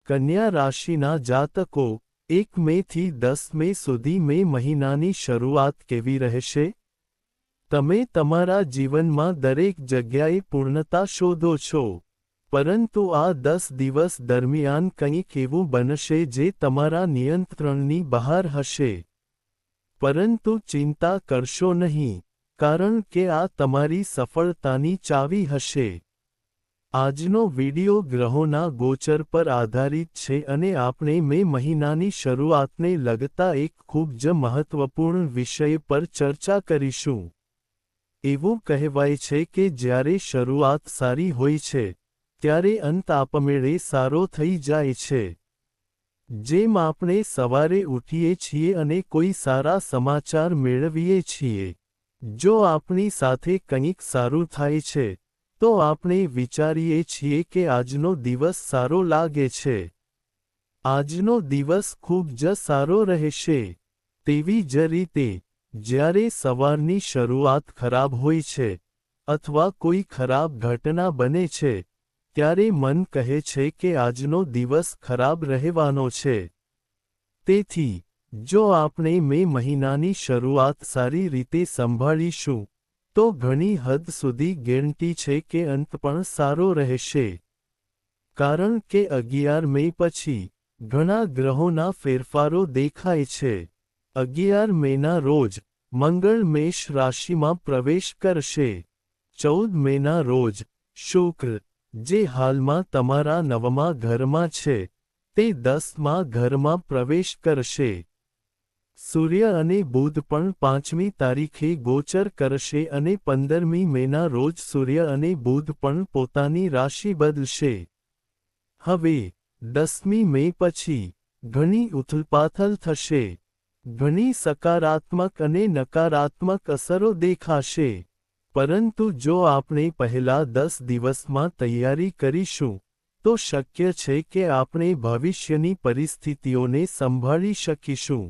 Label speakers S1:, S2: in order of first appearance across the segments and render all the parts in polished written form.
S1: કન્યા રાશિના જાતકો 1 મેથી 10 મે સુધી મે મહિનાની શરૂઆત કેવી રહેશે? તમે તમારા જીવનમાં દરેક જગ્યાએ પૂર્ણતા શોધો છો, પરંતુ આ 10 દિવસ દરમિયાન કંઈક એવું બનશે જે તમારા નિયંત્રણની બહાર હશે. પરંતુ ચિંતા કરશો નહીં, કારણ કે આ તમારી સફળતાની ચાવી હશે. આજનો વિડિયો ગ્રહોના ગોચર પર આધારિત છે અને આપણે મે મહિનાની શરૂઆતને લગતા એક ખૂબ જ મહત્વપૂર્ણ વિષય પર ચર્ચા કરીશું. એવું કહેવાય છે કે જ્યારે શરૂઆત સારી હોય છે, ત્યારે અંત આપમેળે સારો થઈ જાય છે. જેમ આપણે સવારે ઉઠીએ છીએ અને કોઈ સારા સમાચાર મેળવીએ છીએ, જો આપણી સાથે કંઈક સારું થાય છે, તો આપણે વિચારીએ છીએ કે આજનો દિવસ સારો લાગે છે. આજનો દિવસ ખૂબ જ સારો રહેશે. તેવી જ રીતે, જ્યારે સવારની શરૂઆત ખરાબ હોય છે, અથવા કોઈ ખરાબ ઘટના બને છે, ત્યારે મન કહે છે કે આજનો દિવસ ખરાબ રહેવાનો છે. તેથી, જો આપણે મે મહિનાની શરૂઆત સારી રીતે સંભાળીશું, તો ઘણી હદ સુધી ગેરંટી છે કે અંત પણ સારો રહેશે. કારણ કે 11 મે પછી, ઘણા ગ્રહોના ફેરફારો દેખાય છે. 11 મેના રોજ, મંગળ મેષ રાશિમાં પ્રવેશ કરશે. 14 મેના રોજ, શુક્ર, જે હાલમાં તમારા 9મા ઘરમાં છે, તે 10મા ઘરમાં પ્રવેશ કરશે. સૂર્ય અને બુધ પણ 5મી તારીખે ગોચર કરશે અને 15મી મેના રોજ સૂર્ય અને બુધ પણ પોતાની રાશિ બદલશે. હવે, 10મી મે પછી, ઘણી ઉથલપાથલ થશે. ઘણી સકારાત્મક અને નકારાત્મક અસરો દેખાશે. પરંતુ જો આપણે પહેલા 10 દિવસમાં તૈયારી કરીશું, તો શક્ય છે કે આપણે ભવિષ્યની પરિસ્થિતિઓને સંભાળી શકીશું.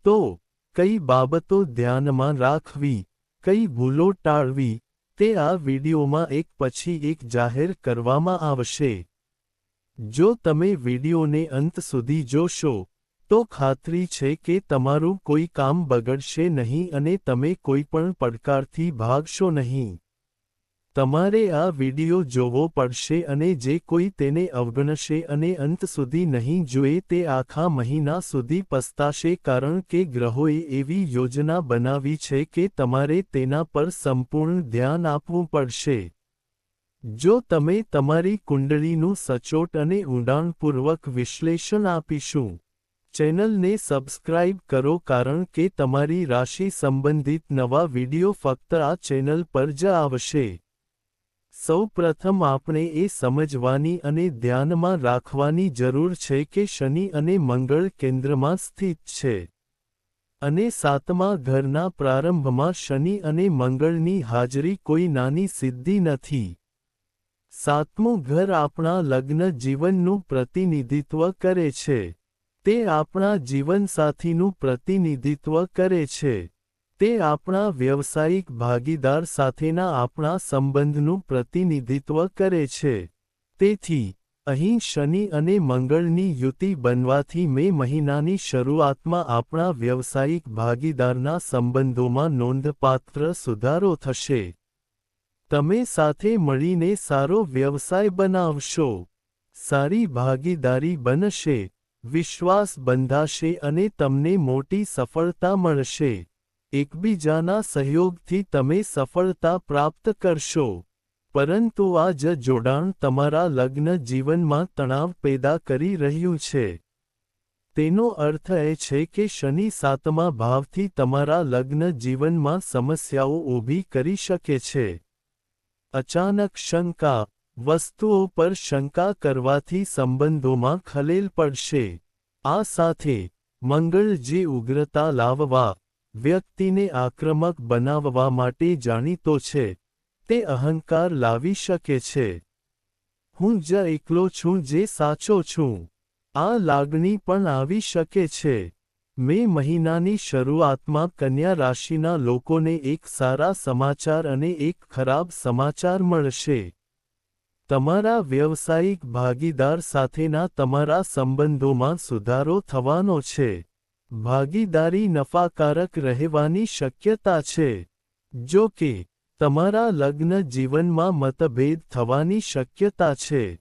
S1: તો, કઈ બાબતો ધ્યાનમાં રાખવી, કઈ ભૂલો ટાળવી, તે આ વિડિયોમાં એક પછી એક જાહેર કરવામાં આવશે. જો તમે વિડિયોને અંત સુધી જોશો, તો ખાતરી છે કે તમારું કોઈ કામ બગડશે નહીં અને તમે કોઈપણ પડકારથી ભાગશો નહીં. તમારે આ વિડિયો જોવો પડશે અને જે કોઈ તેને અવગણશે અને અંત સુધી નહીં જુએ તે આખા મહિના સુધી પસ્તાશે કારણ કે ગ્રહોએ એવી યોજના બનાવી છે કે તમારે તેના પર સંપૂર્ણ ધ્યાન આપવું પડશે. જો તમે તમારી કુંડળીનું સચોટ અને ઊંડાણપૂર્વક વિશ્લેષણ આપીશું. ચેનલને સબસ્ક્રાઇબ કરો કારણ કે તમારી રાશિ સંબંધિત નવા વિડિયો ફક્ત આ ચેનલ પર જ આવશે. સૌ પ્રથમ આપણે એ સમજવાની અને ધ્યાનમાં રાખવાની જરૂર છે કે શનિ અને મંગળ કેન્દ્રમાં સ્થિત છે. અને 7મા ઘરના પ્રારંભમાં શનિ અને મંગળની હાજરી કોઈ નાની સિદ્ધિ નથી. 7મું ઘર આપણા લગ્ન જીવનનું પ્રતિનિધિત્વ કરે છે. તે આપણા જીવનસાથીનું પ્રતિનિધિત્વ કરે છે. તે આપણા વ્યવસાયિક ભાગીદાર સાથેના આપણા સંબંધનું પ્રતિનિધિત્વ કરે છે. તેથી, અહીં શનિ અને મંગળની યુતિ બનવાથી મે મહિનાની શરૂઆતમાં આપણા વ્યવસાયિક ભાગીદારના સંબંધોમાં નોંધપાત્ર સુધારો થશે. તમે સાથે મળીને સારો વ્યવસાય બનાવશો. સારી ભાગીદારી બનશે, વિશ્વાસ બંધાશે અને તમને મોટી સફળતા મળશે. એકબીજાના સહયોગથી તમે સફળતા પ્રાપ્ત કરશો. પરંતુ આ જ જોડાણ તમારા લગ્ન જીવનમાં તણાવ પેદા કરી રહ્યું છે. તેનો અર્થ એ છે કે શનિ 7મા ભાવથી તમારા લગ્ન જીવનમાં સમસ્યાઓ ઊભી કરી શકે છે. અચાનક શંકા, વસ્તુઓ પર શંકા કરવાથી સંબંધોમાં ખલેલ પડશે. આ સાથે, મંગળ જે ઉગ્રતા લાવવા, વ્યક્તિને આક્રમક બનાવવા માટે જાણીતો છે, તે અહંકાર લાવી શકે છે. હું જ એકલો છું જે સાચો છું. આ લાગણી પણ આવી શકે છે. મે મહિનાની શરૂઆતમાં કન્યા રાશિના લોકોને એક સારા સમાચાર અને એક ખરાબ સમાચાર મળશે. તમારા વ્યવસાયિક ભાગીદાર સાથેના તમારા સંબંધોમાં સુધારો થવાનો છે. ભાગીદારી નફાકારક રહેવાની શક્યતા છે. જો કે, તમારા લગ્ન જીવનમાં મતભેદ થવાની શક્યતા છે.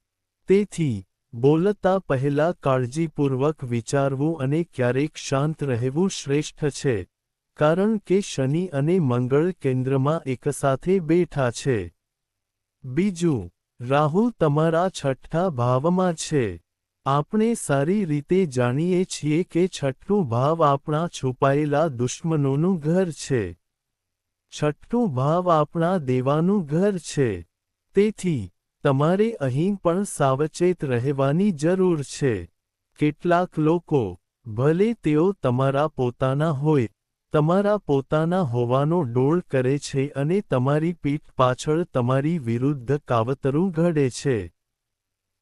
S1: તેથી, બોલતા પહેલા કાળજીપૂર્વક વિચારવું અને ક્યારેક શાંત રહેવું શ્રેષ્ઠ છે, કારણ કે શનિ અને મંગળ કેન્દ્રમાં એકસાથે બેઠા છે. બીજું, રાહુ તમારા છઠ્ઠા ભાવમાં છે. આપણે સારી રીતે જાણીએ છીએ કે છઠ્ઠું ભાવ આપણા છુપાયેલા દુશ્મનોનું ઘર છે. છઠ્ઠું ભાવ આપણા દેવાનું ઘર છે. તેથી, તમારે અહીં પણ સાવચેત રહેવાની જરૂર છે. કેટલાક લોકો, ભલે તેઓ તમારા પોતાના હોય, તમારા પોતાના હોવાનો ડોળ કરે છે અને તમારી પીઠ પાછળ તમારી વિરુદ્ધ કાવતરું ઘડે છે.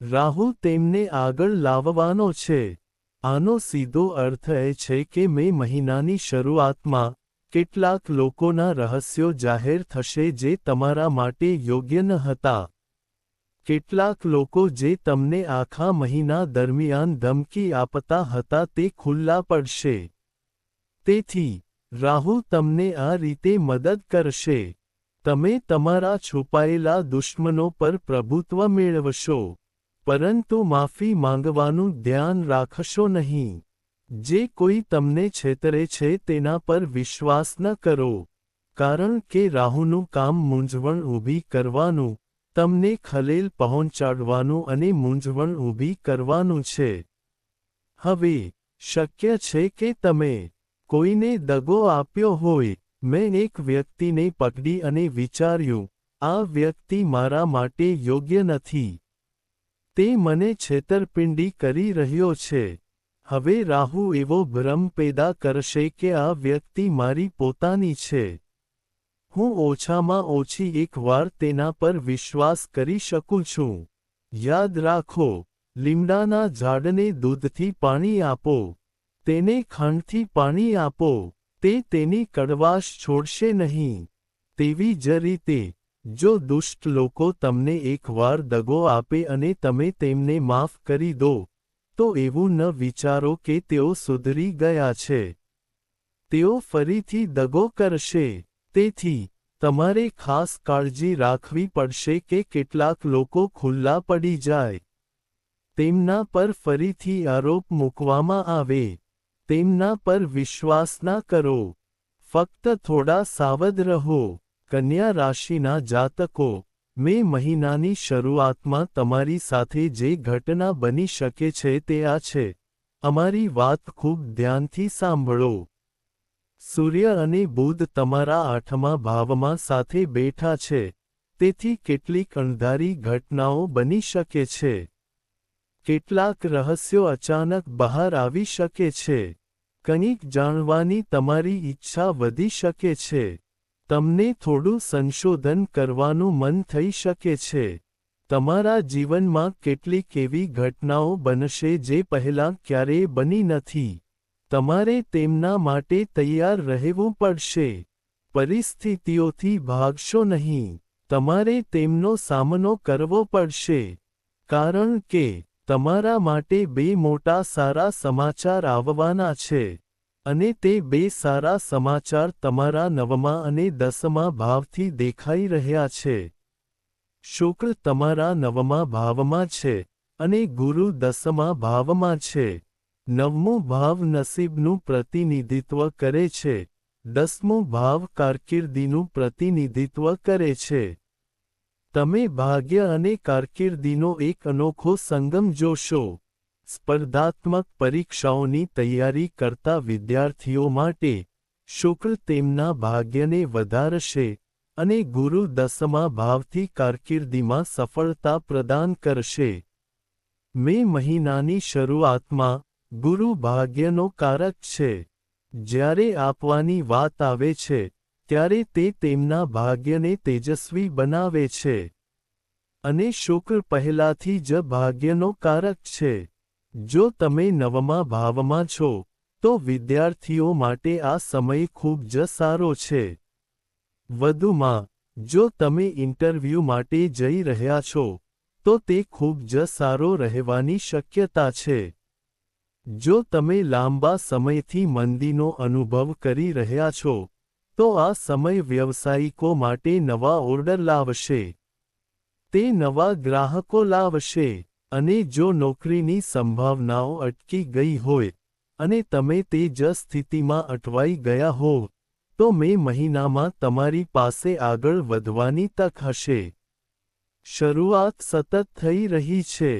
S1: રાહુ તેમને આગળ લાવવાનો છે. આનો સીધો અર્થ એ છે કે મે મહિનાની શરૂઆતમાં, કેટલાક લોકોના રહસ્યો જાહેર થશે જે તમારા માટે યોગ્ય ન હતા. કેટલાક લોકો જે તમને આખા મહિના દરમિયાન ધમકી આપતા હતા તે ખુલ્લા પડશે. તેથી, રાહુ તમને આ રીતે મદદ કરશે. તમે તમારા છુપાયેલા દુશ્મનો પર પ્રભુત્વ મેળવશો. પરંતુ માફી માંગવાનું ધ્યાન રાખશો નહીં. જે કોઈ તમને છેતરે છે તેના પર વિશ્વાસ ન કરો. કારણ કે રાહુનું કામ મૂંઝવણ ઊભી કરવાનું, તમને ખલેલ પહોંચાડવાનું અને મૂંઝવણ ઊભી કરવાનું છે. હવે, શક્ય છે કે તમે કોઈને દગો આપ્યો હોય. મેં એક વ્યક્તિને પકડી અને વિચાર્યું, આ વ્યક્તિ મારા માટે યોગ્ય નથી. તે મને છેતરપિંડી કરી રહ્યો છે. હવે રાહુ એવો ભ્રમ પેદા કરશે કે આ વ્યક્તિ મારી પોતાની છે. હું ઓછામાં ઓછી એક વાર તેના પર વિશ્વાસ કરી શકું છું. યાદ રાખો, લીમડાના ઝાડને દૂધથી પાણી આપો. તેને ખાંડથી પાણી આપો. તે તેની કડવાશ છોડશે નહીં. તેવી જ રીતે, જો દુષ્ટ લોકો તમને એકવાર દગો આપે અને તમે તેમને માફ કરી દો, તો એવું ન વિચારો કે તેઓ સુધરી ગયા છે. તેઓ ફરીથી દગો કરશે. તેથી, તમારે ખાસ કાળજી રાખવી પડશે કે કેટલાક લોકો ખુલ્લા પડી જાય. તેમના પર ફરીથી આરોપ મૂકવામાં આવે. તેમના પર વિશ્વાસ ના કરો. ફક્ત થોડા સાવધ રહો. કન્યા રાશિના જાતકો, મે મહિનાની શરૂઆતમાં તમારી સાથે જે ઘટના બની શકે છે તે આ છે. અમારી વાત ખૂબ ધ્યાનથી સાંભળો. સૂર્ય અને બુધ તમારા 8મા ભાવમાં સાથે બેઠા છે. તેથી કેટલીક અણધારી ઘટનાઓ બની શકે છે. કેટલાક રહસ્યો અચાનક બહાર આવી શકે છે. કંઈક જાણવાની તમારી ઈચ્છા વધી શકે છે. તમને થોડું સંશોધન કરવાનું મન થઈ શકે છે. તમારા જીવનમાં કેટલીક એવી ઘટનાઓ બનશે જે પહેલાં ક્યારેય બની નથી. તમારે તેમના માટે તૈયાર રહેવું પડશે. પરિસ્થિતિઓથી ભાગશો નહીં. તમારે તેમનો સામનો કરવો પડશે. કારણ કે, તમારા માટે બે મોટા સારા સમાચાર આવવાના છે. અને તે બે સારા સમાચાર તમારા 9મા અને 10મા ભાવથી દેખાઈ રહ્યા છે. શુક્ર તમારા 9મા ભાવમાં છે, અને ગુરુ 10મા ભાવમાં છે. 9મો ભાવ નસીબનું પ્રતિનિધિત્વ કરે છે. 10મો ભાવ કારકિર્દીનું પ્રતિનિધિત્વ કરે છે. તમે ભાગ્ય અને કારકિર્દીનો એક અનોખો સંગમ જોશો. સ્પર્ધાત્મક પરીક્ષાઓની તૈયારી કરતા વિદ્યાર્થીઓ માટે, શુક્ર તેમના ભાગ્યને વધારશે, અને ગુરુ 10મા ભાવથી કારકિર્દીમાં સફળતા પ્રદાન કરશે. મે મહિનાની શરૂઆતમાં, ગુરુ ભાગ્યનો કારક છે. જ્યારે આપવાની વાત આવે છે, ત્યારે તે તેમના ભાગ્યને તેજસ્વી બનાવે છે. અને શુક્ર પહેલાથી જ ભાગ્યનો કારક છે. જો તમે 9મા ભાવમાં છો, તો વિદ્યાર્થીઓ માટે આ સમય ખૂબ જ સારો છે. વધુમાં, જો તમે ઇન્ટરવ્યૂ માટે જઈ રહ્યા છો, તો તે ખૂબ જ સારો રહેવાની શક્યતા છે. જો તમે લાંબા સમયથી મંદીનો અનુભવ કરી રહ્યા છો, તો આ સમય વ્યવસાયિકો માટે નવા ઓર્ડર લાવશે. તે નવા ગ્રાહકો લાવશે, અને જો નોકરીની સંભાવનાઓ અટકી ગઈ હોય, અને તમે તે જ સ્થિતિમાં અટવાઈ ગયા હોવ, તો મે મહિનામાં તમારી પાસે આગળ વધવાની તક હશે. શરૂઆત સતત થઈ રહી છે.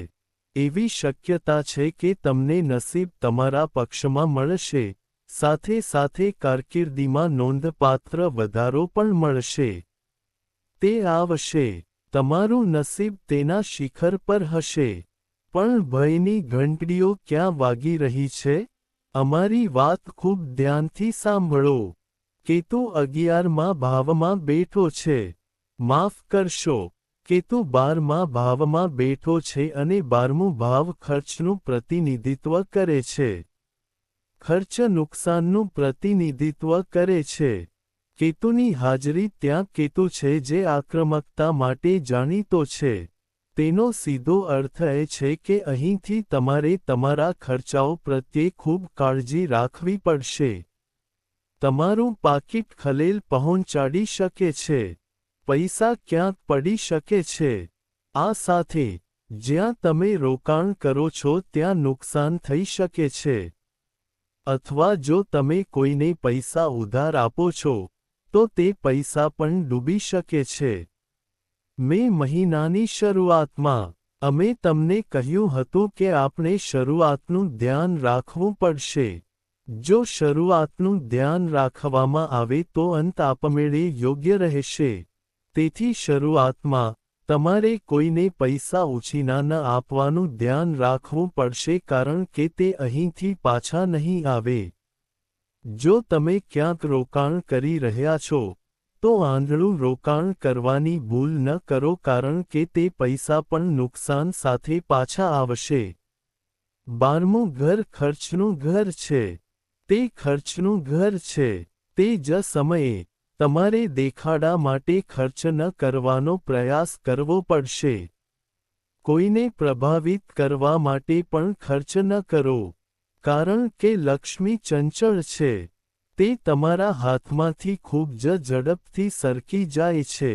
S1: એવી શક્યતા છે કે તમને નસીબ તમારા પક્ષમાં મળશે, સાથે સાથે કારકિર્દીમાં નોંધપાત્ર વધારો પણ મળશે. તે આવશે. તમારું નસીબ તેના શિખર પર હશે. પણ ભયની ઘંટડીઓ ક્યાં વાગી રહી છે? અમારી વાત ખૂબ ધ્યાનથી સાંભળો. કેતુ 11મા ભાવમાં બેઠો છે. માફ કરશો, કેતુ 12મા ભાવમાં બેઠો છે અને 12મું ભાવ ખર્ચનું પ્રતિનિધિત્વ કરે છે. ખર્ચ નુકસાનનું પ્રતિનિધિત્વ કરે છે. કેતુની હાજરી ત્યાં કેતુ છે જે આક્રમકતા માટે જાણીતો છે. તેનો સીધો અર્થ એ છે કે અહીંથી તમારે તમારા ખર્ચાઓ પ્રત્યે ખૂબ કાળજી રાખવી પડશે. તમારું પાકીટ ખલેલ પહોંચાડી શકે છે. પૈસા ક્યાંક પડી શકે છે. આ સાથે, જ્યાં તમે રોકાણ કરો છો ત્યાં નુકસાન થઈ શકે છે. અથવા જો તમે કોઈને પૈસા ઉધાર આપો છો, તો તે પૈસા પણ ડૂબી શકે છે. મે મહિનાની શરૂઆતમાં, અમે તમને કહ્યું હતું કે આપણે શરૂઆતનું ધ્યાન રાખવું પડશે. જો શરૂઆતનું ધ્યાન રાખવામાં આવે તો અંત આપમેળે યોગ્ય રહેશે. તેથી શરૂઆતમાં, તમારે કોઈને પૈસા ઉછીના ન આપવાનું ધ્યાન રાખવું પડશે કારણ કે તે અહીંથી પાછા નહીં આવે. જો તમે ક્યાંક રોકાણ કરી રહ્યા છો, તો આંધળું રોકાણ કરવાની ભૂલ ન કરો કારણ કે તે પૈસા પણ નુકસાન સાથે પાછા આવશે. 12મું ઘર ખર્ચનું ઘર છે. તે ખર્ચનું ઘર છે. તે જ સમયે, તમારે દેખાડા માટે ખર્ચ ન કરવાનો પ્રયાસ કરવો પડશે. કોઈને પ્રભાવિત કરવા માટે પણ ખર્ચ ન કરો. કારણ કે લક્ષ્મી ચંચળ છે. તે તમારા હાથમાંથી ખૂબ જ ઝડપથી સરકી જાય છે.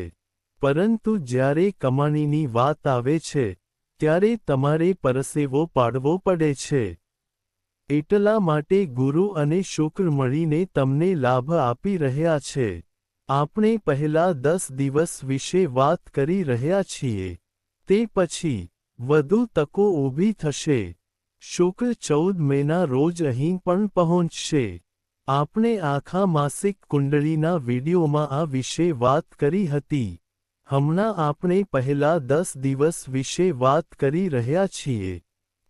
S1: પરંતુ જ્યારે કમાણીની વાત આવે છે, ત્યારે તમારે પરસેવો પાડવો પડે છે. એટલા માટે ગુરુ અને શુક્ર મળીને તમને લાભ આપી રહ્યા છે. આપણે પહેલા 10 દિવસ વિશે વાત કરી રહ્યા છીએ. તે પછી, વધુ તકો ઊભી થશે. શુક્ર 14 મેના રોજ અહીં પણ પહોંચશે. આપણે આખા માસિક કુંડળીના વિડીયોમાં આ વિશે વાત કરી હતી. હમણાં આપણે પહેલા 10 દિવસ વિશે વાત કરી રહ્યા છીએ.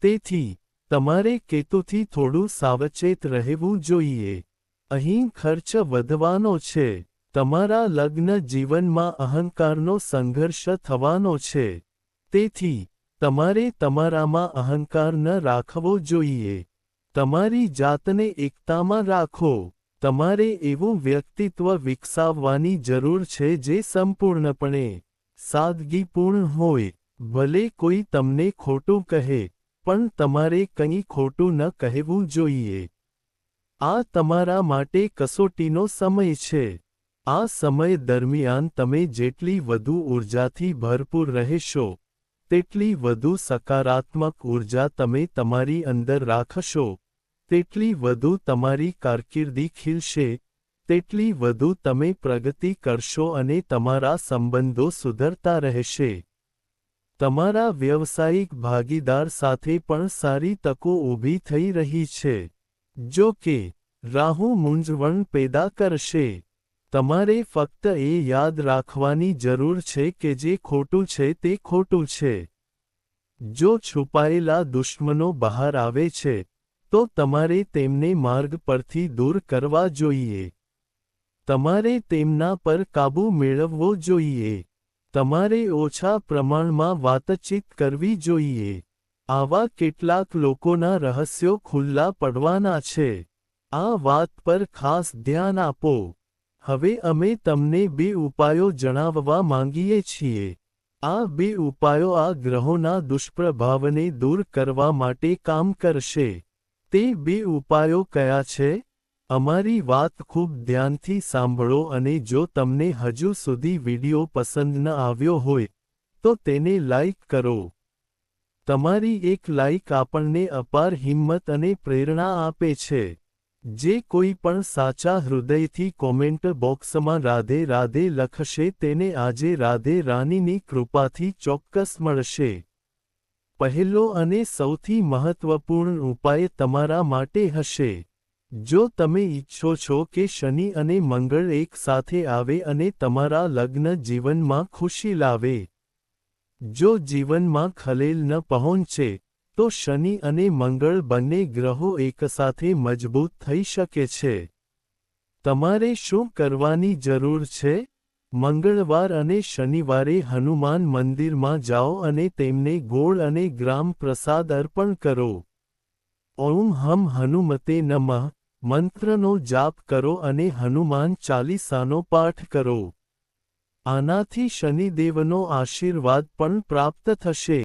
S1: તેથી, તમારે કેતુથી થોડું સાવચેત રહેવું જોઈએ. અહીં ખર્ચ વધવાનો છે. તમારા લગ્ન જીવનમાં અહંકારનો સંઘર્ષ થવાનો છે. તેથી, તમારે તમારામાં અહંકાર ન રાખવો જોઈએ. તમારી જાતને એકતામાં રાખો. તમારે એવું વ્યક્તિત્વ વિકસાવવાની જરૂર છે જે સંપૂર્ણપણે સાદગીપૂર્ણ હોય. ભલે કોઈ તમને ખોટું કહે, પણ તમારે કંઈ ખોટું ન કહેવું જોઈએ. આ તમારા માટે કસોટીનો સમય છે. આ સમય દરમિયાન તમે જેટલી વધુ ઊર્જાથી ભરપૂર રહેશો, તેટલી વધુ સકારાત્મક ઊર્જા તમે તમારી અંદર રાખશો, તેટલી વધુ તમારી કારકિર્દી ખીલશે, તેટલી વધુ તમે પ્રગતિ કરશો અને તમારા સંબંધો સુધરતા રહેશે. તમારા વ્યવસાયિક ભાગીદાર સાથે પણ સારી તકો ઊભી થઈ રહી છે. જો કે, રાહુ મૂંઝવણ પેદા કરશે. તમારે ફક્ત એ યાદ રાખવાની જરૂર છે કે જે ખોટું છે તે ખોટું છે. જો છુપાયેલા દુશ્મનો બહાર આવે છે, તો તમારે તેમને માર્ગ પરથી દૂર કરવા જોઈએ. તમારે તેમના પર કાબૂ મેળવવો જોઈએ. તમારે ઓછા પ્રમાણમાં વાતચીત કરવી જોઈએ. આવા કેટલાક લોકોના રહસ્યો ખુલ્લા પડવાના છે. આ વાત પર ખાસ ધ્યાન આપો. હવે અમે તમને 2 ઉપાયો જણાવવા માંગીએ છીએ. આ બે ઉપાયો આ ગ્રહોના દુષ્પ્રભાવને દૂર કરવા માટે કામ કરશે. તે બે ઉપાયો કયા છે? અમારી વાત ખૂબ ધ્યાનથી સાંભળો અને જો તમને હજુ સુધી વિડિયો પસંદ ન આવ્યો હોય તો તેને લાઇક કરો. તમારી એક લાઇક આપણને અપાર હિંમત અને પ્રેરણા આપે છે. જે કોઈ પણ સાચા હૃદયથી કોમેન્ટ બોક્સમાં રાધે રાધે લખશે તેને આજે રાધે રાનીની કૃપાથી ચોક્કસ મળશે. પહેલો અને સૌથી મહત્વપૂર્ણ ઉપાય તમારા માટે હશે. જો તમે ઈચ્છો છો કે શનિ અને મંગળ એક સાથે આવે અને તમારા લગ્ન જીવનમાં ખુશી લાવે. જો જીવનમાં ખલેલ ન પહોંચે તો શનિ અને મંગળ બંને ગ્રહો એકસાથે મજબૂત થઈ શકે છે. તમારે શું કરવાની જરૂર છે? મંગળવાર અને શનિવારે હનુમાન મંદિરમાં જાઓ અને તેમને ગોળ અને ગ્રામ પ્રસાદ અર્પણ કરો. ઓમ હમ હનુમતે નમઃ મંત્રનો જાપ કરો અને હનુમાન ચાલીસાનો પાઠ કરો. આનાથી શનિદેવનો આશીર્વાદ પણ પ્રાપ્ત થશે.